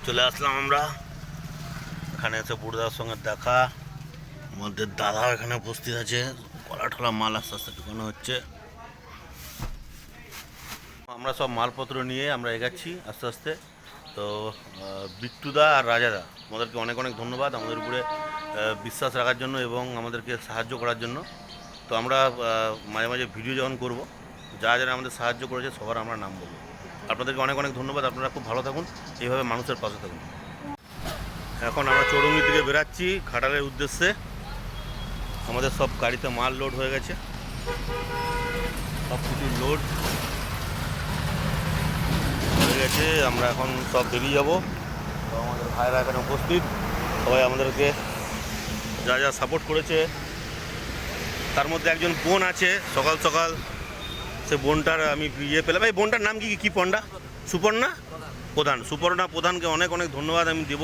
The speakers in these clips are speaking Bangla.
চলে আসলাম আমরা এখানে এসে বুড়দার সঙ্গে দেখা। আমাদের দাদা এখানে উপস্থিত আছে, কলা ঠলা মাল আস্তে আস্তে ঢুকানো হচ্ছে। আমরা সব মালপত্র নিয়ে আমরা এগাচ্ছি আস্তে আস্তে। তো বিট্টুদা আর রাজাদা আমাদেরকে অনেক অনেক ধন্যবাদ আমাদের উপরে বিশ্বাস রাখার জন্য এবং আমাদেরকে সাহায্য করার জন্য। তো আমরা মাঝে মাঝে ভিডিও যখন করব, যারা যারা আমাদের সাহায্য করেছে সবার আমরা নাম বলবো। আপনাদেরকে অনেক অনেক ধন্যবাদ। আপনারা খুব ভালো থাকুন, এইভাবে মানুষের পাশে থাকুন। এখন আমরা চৌরঙ্গি থেকে বেরাচ্ছি ঘাটালের উদ্দেশ্যে। আমাদের সব গাড়িতে মাল লোড হয়ে গেছে, সব কিছু লোড হয়ে গেছে। আমরা এখন সব বেরিয়ে যাব। তো আমাদের ভাইরা এখানে উপস্থিত, সবাই আমাদেরকে যা যা সাপোর্ট করেছে। তার মধ্যে একজন বোন আছে, সকাল সকাল সে বোনটার আমি ইয়ে পেলাম। এই বোনটার নাম কি কি পণ্ডা? সুপর্ণা প্রধান। সুপর্ণা প্রধানকে অনেক অনেক ধন্যবাদ আমি দেব।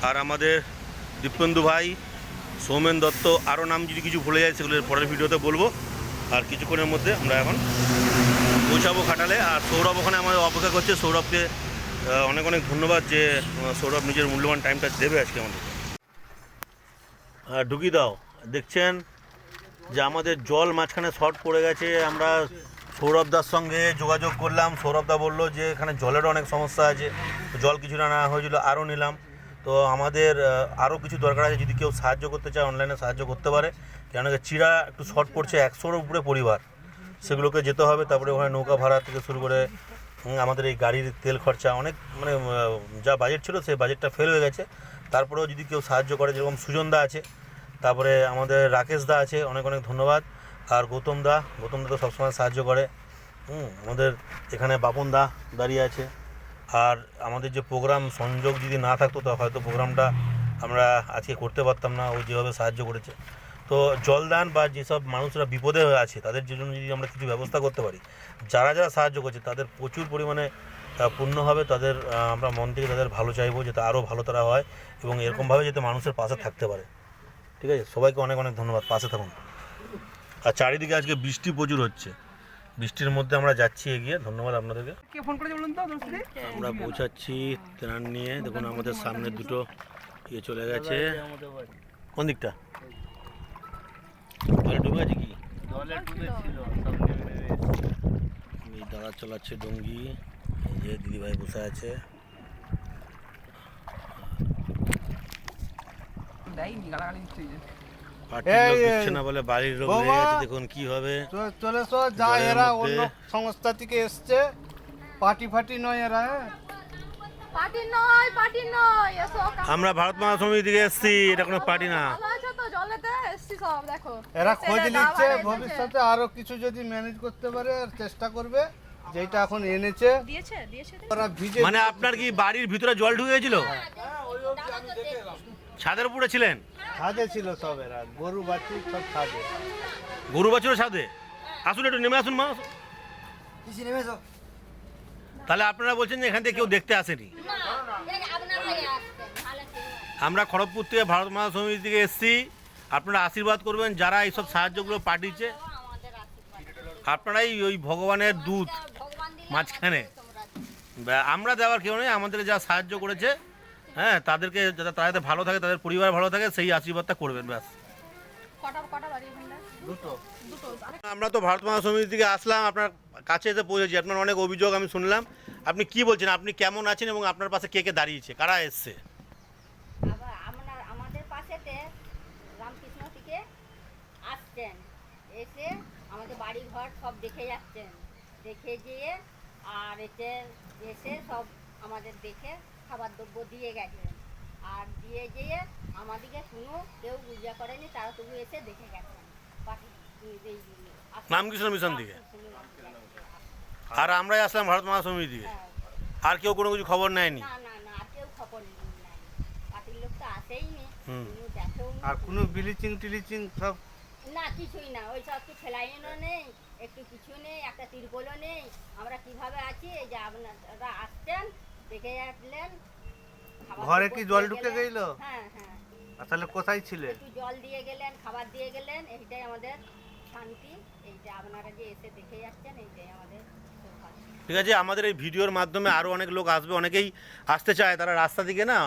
আর আমাদের দীপেন্দু ভাই, সৌমেন দত্ত, আরও নাম যদি কিছু ভুলে যায় সেগুলো পরের ভিডিওতে বলবো। আর কিছুক্ষণের মধ্যে আমরা এখন পৌঁছাবো ঘাটালে। আর সৌরভ ওখানে আমাদের অপেক্ষা করছে। সৌরভকে অনেক অনেক ধন্যবাদ যে সৌরভ নিজের মূল্যবান টাইমটা দেবে আজকে আমাদের। ঢুকি দাও। দেখছেন যে আমাদের জল মাঝখানে শর্ট পড়ে গেছে। আমরা সৌরভদার সঙ্গে যোগাযোগ করলাম। সৌরভদা বললো যে এখানে জলেরও অনেক সমস্যা আছে, জল কিছুটা না হয়েছিল আরও নিলাম। তো আমাদের আরও কিছু দরকার আছে, যদি কেউ সাহায্য করতে চায় অনলাইনে সাহায্য করতে পারে। কেন চিড়া একটু শর্ট পড়ছে, 100-এর উপরে পরিবার, সেগুলোকে যেতে হবে। তারপরে ওখানে নৌকা ভাড়া থেকে শুরু করে আমাদের এই গাড়ির তেল খরচা অনেক, মানে যা বাজেট ছিল সেই বাজেটটা ফেল হয়ে গেছে। তারপরেও যদি কেউ সাহায্য করে, যেরকম সুজনদা আছে, তারপরে আমাদের রাকেশ দা আছে, অনেক অনেক ধন্যবাদ। আর গৌতম দা তো সবসময় সাহায্য করে। আমাদের এখানে বাপন দা দাঁড়িয়ে আছে। আর আমাদের যে প্রোগ্রাম সংযোগ যদি না থাকতো তো হয়তো প্রোগ্রামটা আমরা আজকে করতে পারতাম না, ও যেভাবে সাহায্য করেছে। তো জলদান বা যেসব মানুষরা বিপদে হয়ে আছে তাদের জন্য যদি আমরা কিছু ব্যবস্থা করতে পারি, যারা যারা সাহায্য করছে তাদের প্রচুর পরিমাণে পূর্ণ হবে। তাদের আমরা মন থেকে তাদের ভালো চাইবো, যাতে আরও ভালো তারা হয় এবং এরকমভাবে যাতে মানুষের পাশে থাকতে পারে। ঠিক আছে, সবাইকে অনেক অনেক ধন্যবাদ, পাশে থাকুন। আর চারিদিকে আজকে বৃষ্টি প্রচুর হচ্ছে, বৃষ্টির মধ্যে আমরা যাচ্ছি এগিয়ে। ধন্যবাদ আপনাদেরকে। আমরা পৌঁছাচ্ছি ট্রেন নিয়ে। দেখুন আমাদের সামনে দুটো ইয়ে চলে গেছে। কোন দিকটা জলে ডুবে আছে কি? এই দাদা চালাচ্ছে ডঙ্গি, এই যে দিদিভাই বসে আছে। বাড়ির লোক দেখুন কি হবে। চলে যা, এরা অন্য সংস্থা থেকে এসছে, পার্টি ফাটি নয় এরা। আমরা ভারত মহাসমিতি থেকে এসছি, এটা কোনো পার্টি না। এরা খোঁজ নিচ্ছে, ভবিষ্যতে আরো কিছু যদি ম্যানেজ করতে পারে আর চেষ্টা করবে। যেটা এখন এনেছে মানে আপনার কি বাড়ির ভিতরে জল ঢুকে গেছিল? ছাদের উপরে ছিলেন? ছাদে ছিল সব, এরা গরু বাছুর সব ছাদে। গরু বাছুর ছাদে? আসুন একটু নেমে আসুন মা। তাহলে আপনারা বলছেন যে এখান থেকে কেউ দেখতে আসেনি? আমরা খড়গপুর থেকে ভারত মহাসমিতি থেকে এসেছি। আপনারা আশীর্বাদ করবেন যারা এইসব সাহায্যগুলো পাঠিয়েছে। আপনারাই ওই ভগবানের দূত মাঝখানে। আমরা দেওয়ার কেউ নেই, আমাদের যা সাহায্য করেছে, হ্যাঁ, তাদেরকে যাতে তারা ভালো থাকে, তাদের পরিবার ভালো থাকে, সেই আশীর্বাদটা করবেন ব্যাস। আমরা তো ভারত মহাসমিতি থেকে আসলাম, আপনার কাছে এসে পৌঁছেছি। আপনার অনেক অভিযোগ আমি শুনলাম। আপনি কি বলছেন, আপনি কেমন আছেন এবং আপনার পাশে কে কে দাঁড়িয়েছে, কারা এসছে? আমাদের পাশেতে রামকৃষ্ণ থেকে আসছেন, এসে আমাদের বাড়ি ঘর সব দেখে যাচ্ছেন, দেখে গিয়ে আর এসে সব আমাদের দেখে খাবার দ্রব্য দিয়ে গেছেন। আর দিয়ে গিয়ে আমাদেরকে শুনো কেউ পূজা করেনি, তারা তবু এসে দেখে গেছেন রামকৃষ্ণ মিশন থেকে। আর আমরাই আসলাম ভারত মহাসমিতি থেকে। আর কেউ কোনো কিছু খবর নেয়নি? না না না, আর কেউ খবর নেই, পার্টির লোক তো আসেইনি, আর কোনো ব্লিচিং টিলিচিং সব না, কিছুই না। ওই সব তো ফেলাইনও নেই, একটু কিছু নেই, একটা তিরপলও নেই। আমরা কিভাবে আছি, এই যে আপনারা আসছেন দেখে আসলেন। ঘরে কি জল ঢুকে গেল? হ্যাঁ হ্যাঁ। তাহলে কোথায় ছিলে? একটু জল দিয়ে গেলেন, খাবার দিয়ে গেলেন, এইটাই আমাদের শান্তি। এই যে আপনারা যে এসে দেখে যাচ্ছেন, এইটাই আমাদের সৌভাগ্য। ঠিক আছে, আমাদের এই ভিডিওর মাধ্যমে আরও অনেক লোক আসবে, অনেকেই আসতে চায়, তারা রাস্তা দিকে না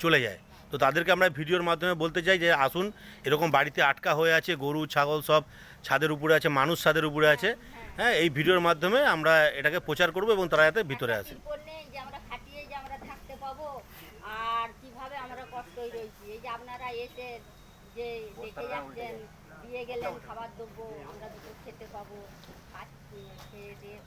চলে যায়। তো তাদেরকে আমরা ভিডিওর মাধ্যমে বলতে চাই যে আসুন, এরকম বাড়িতে আটকা হয়ে আছে, গরু ছাগল সব ছাদের উপরে আছে, মানুষ ছাদের উপরে আছে। হ্যাঁ, এই ভিডিওর মাধ্যমে আমরা এটাকে প্রচার করব এবং তারা যাতে ভিতরে আসে। যে আমরা খাটিয়ে যে আমরা থাকতে পাবো, আর কিভাবে আমরা কষ্টই রয়েছি, এই যে আপনারা এসে যে দেখে যাচ্ছেন, দিয়ে গেলেন খাবার দেবো, আমরা দুটো খেতে পাবো, খাচ্ছি, খেয়ে দিয়ে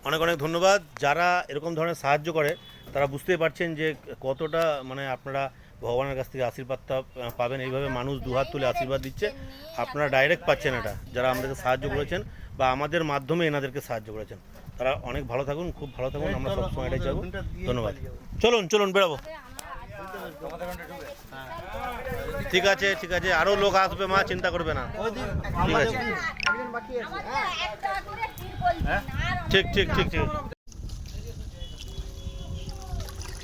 অনেক অনেক ধন্যবাদ। যারা এরকম ধরনের সাহায্য করে তারা বুঝতেই পারছেন যে কতটা মানে আপনারা ভগবানের কাছ থেকে আশীর্বাদটা পাবেন। এইভাবে মানুষ দুহাত তুলে আশীর্বাদ দিচ্ছে, আপনারা ডাইরেক্ট পাচ্ছেন এটা, যারা আমাদেরকে সাহায্য করেছেন বা আমাদের মাধ্যমে এনাদেরকে সাহায্য করেছেন। তারা অনেক ভালো থাকুন, খুব ভালো থাকুন, আমরা সবসময় এটাই চাইব। ধন্যবাদ। চলুন চলুন বেরোবো। ঠিক আছে ঠিক আছে, আরও লোক আসবে মা, চিন্তা করবে না। ঠিক আছে, ঠিক ঠিক ঠিক ঠিক।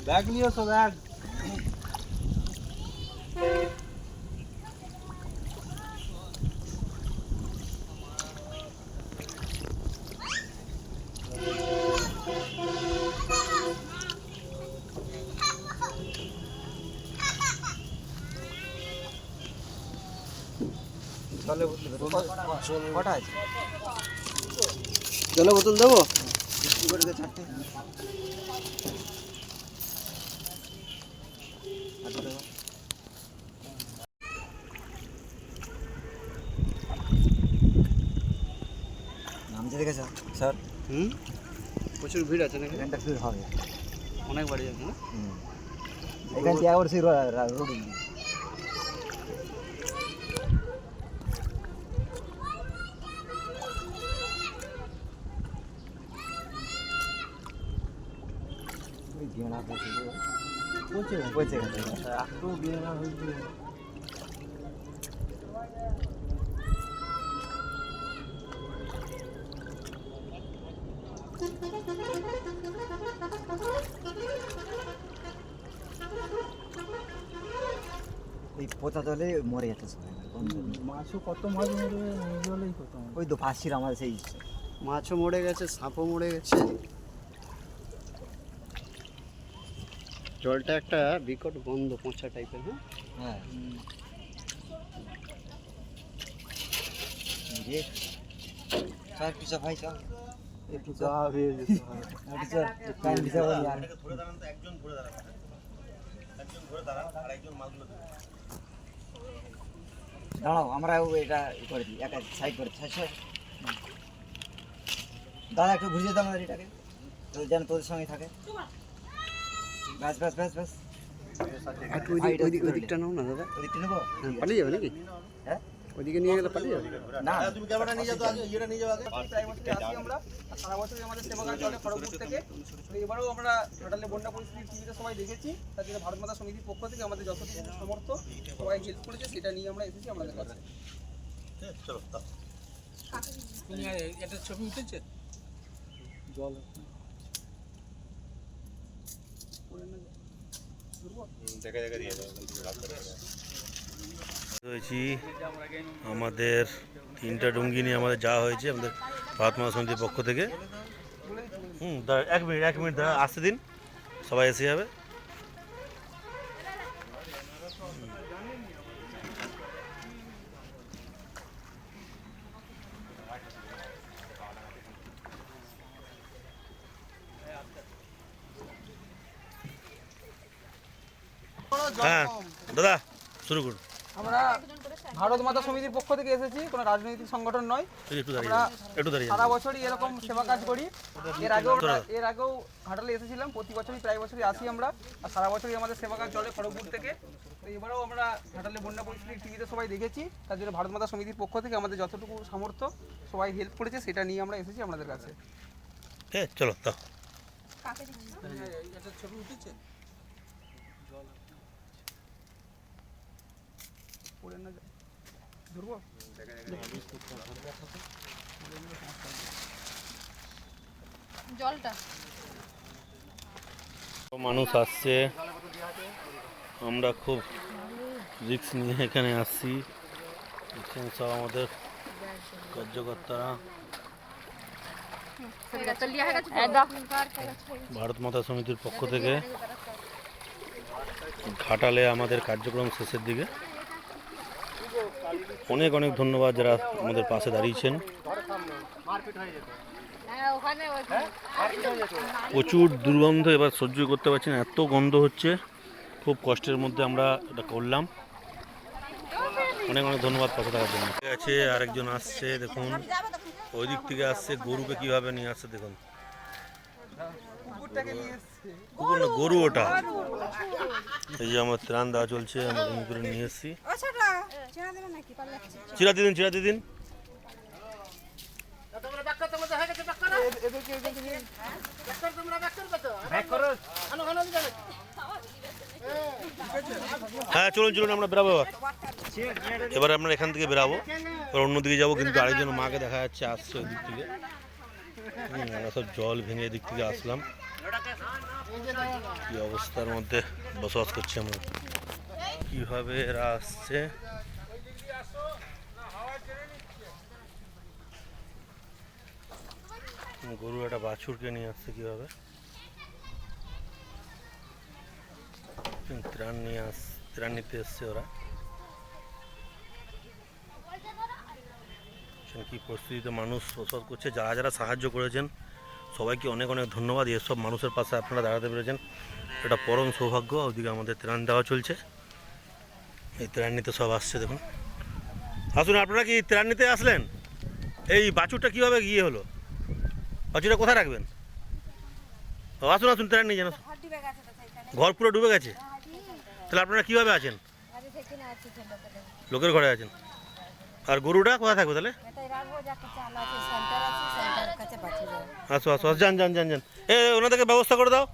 ব্যাগ নিয়ে এসো, ব্যাগ। কটা আছে? জলের বোতল দেবো? নামতে দেখেছ স্যার? প্রচুর ভিড় আছে নাকি? এখানটা ভিড় হবে, অনেক বাড়ি আছে না? এখান থেকে আবার সেই রোড পৌঁছে গেছে। একটু বিয়ে না হয়েছে। এই পোতা জলে মরে যাচ্ছে সবাই। মাছও কত মাছ মরে জলেই কত মাছ। ওই তো ভাসির আমার সেই মাছও মরে গেছে, সাপও মরে গেছে। জলটা একটা বিকট গন্ধ, পচা টাইপের। হ্যাঁ, হ্যাঁ। স্যার কি ভাই চল একটু চা হয়ে যেতে হয়। টাইম দিতে বলি আর ঘুরে দাঁড়ান তো, একজন ঘুরে দাঁড়ান, একজন ঘুরে দাঁড়ান আর একজন মাছগুলো দেন। দাঁড়াও, আমরা এটা করে দিই, একটা সাইড করে দাদা একটু ঘুরিয়ে দাও আমাদের এটাকে, তো যেন তোদের সঙ্গে থাকে। ব্যাস ব্যাস ব্যাস ব্যাস, একটু ওই দিকটা নাও না দাদা। ওদিকটা নেবো? পালিয়ে যাবে নাকি? হ্যাঁ, ওইদিকে নিয়ে গেলে পালিয়ে যাবে? না তুমি ক্যামেরা নিয়ে যাও তো, আগে ইয়েটা নিয়ে যাও আগে। প্রায় বছরই আসি আমরা, আর সারা বছরই আমাদের সেবা কাজ চলে খড়গপুর থেকে। তো এবারেও আমরা ঘাটালে বন্যা পরিস্থিতি টিভিতে সবাই দেখেছি, তার জন্য ভারত মাতা সমিতির পক্ষ থেকে আমাদের যতটুকু সামর্থ্য সবাই হেল্প করেছে, সেটা নিয়ে আমরা এসেছি আপনাদের কাছে। চলো দাও। এটা ছবি উঠেছে জল হয়েছি আমাদের 3টা ডুঙ্গি নিয়ে আমাদের যাওয়া হয়েছে আমাদের ভারত মাতা সমিতির পক্ষ থেকে। এক মিনিট দাঁড়া, আসতে দিন, সবাই এসে যাবে। হ্যাঁ দাদা, শুরু করুন। আমরা ভারত মাতা সমিতির পক্ষ থেকে এসেছি, কোনো রাজনৈতিক সংগঠন নয়। একটু আমরা দাঁড়িয়ে একটু দাঁড়িয়ে সারা বছরই এরকম সেবা কাজ করি। এর আগেও ঘাটালে এসেছিলাম, প্রতি বছরই প্রায় বছরই আসি আমরা, আর সারা বছরই আমাদের সেবা কাজ চলে খড়গপুর থেকে। তো এবারেও আমরা ঘাটালে বন্যা পরিস্থিতি টিভিতে সবাই দেখেছি, তার জন্য ভারত মাতা সমিতির পক্ষ থেকে আমাদের যতটুকু সামর্থ্য সবাই হেল্প করেছে, সেটা নিয়ে আমরা এসেছি আপনাদের কাছে। হ্যাঁ চলো দাও। এটা ছবি উঠেছে পড়ে না ধরবো জলটা মানুষ আসছে, আমরা খুব রিস্ক নিয়ে এখানে আসছি। এখানে সব আমাদের কার্যকর্তারা ভারত মাতা সমিতির পক্ষ থেকে ঘাটালে আমাদের কার্যক্রম শেষের দিকে। অনেক অনেক ধন্যবাদ যারা আমাদের পাশে দাঁড়িয়েছেন। প্রচুর দুর্গন্ধ, এবার সহ্য করতে পারছি না, এত গন্ধ হচ্ছে। খুব কষ্টের মধ্যে আমরা এটা করলাম। অনেক অনেক ধন্যবাদ পাশে থাকার জন্য। ঠিক আছে, আরেকজন আসছে, দেখুন ওই দিক থেকে আসছে, গরুকে কিভাবে নিয়ে আসছে দেখুন। কুকুর না, গরু ওটা। এই যে আমার ত্রাণ দেওয়া চলছে, আমরা করে নিয়ে এসেছি। চিরা দিদিন, চিরা দিদিন। হ্যাঁ চলুন চলুন, আমরা বেরাবো এবার আমরা এখান থেকে বেরাবো, এবার অন্যদিকে যাবো। কিন্তু আরেকজন মাকে দেখা যাচ্ছে আসছে ওই দিক থেকে। আমরা সব জল ভেঙে এদিক থেকে আসলাম। কি অবস্থার মধ্যে বসবাস করছি আমরা, কিভাবে এরা আসছে। গরু একটা বাছুরকে নিয়ে আসছে কিভাবে, ত্রাণ নিতে এসছে ওরা। কি পরিস্থিতিতে মানুষ বসবাস করছে, যারা যারা সাহায্য করেছেন সবাইকে অনেক অনেক ধন্যবাদ। এসব মানুষের পাশে আপনারা দাঁড়াতে পেরেছেন, এটা পরম সৌভাগ্য। ওইদিকে আমাদের ত্রাণ দেওয়া চলছে, এই ত্রাণ নিতে সব আসছে দেখুন। আসুন, আপনারা কি ত্রাণ নিতে আসলেন? এই বাছুরটা কীভাবে গিয়ে হলো? বাছুরটা কোথায় রাখবেন? ও আসুন আসুন, ত্রাণ নিয়ে যান। ঘর পুরো ডুবে গেছে, তাহলে আপনারা কীভাবে আছেন? লোকের ঘরে আছেন। আর গরুটা কোথায় থাকবে তাহলে? আসো আসো, যান যান যান যান, ওনাদেরকে ব্যবস্থা করে দাও।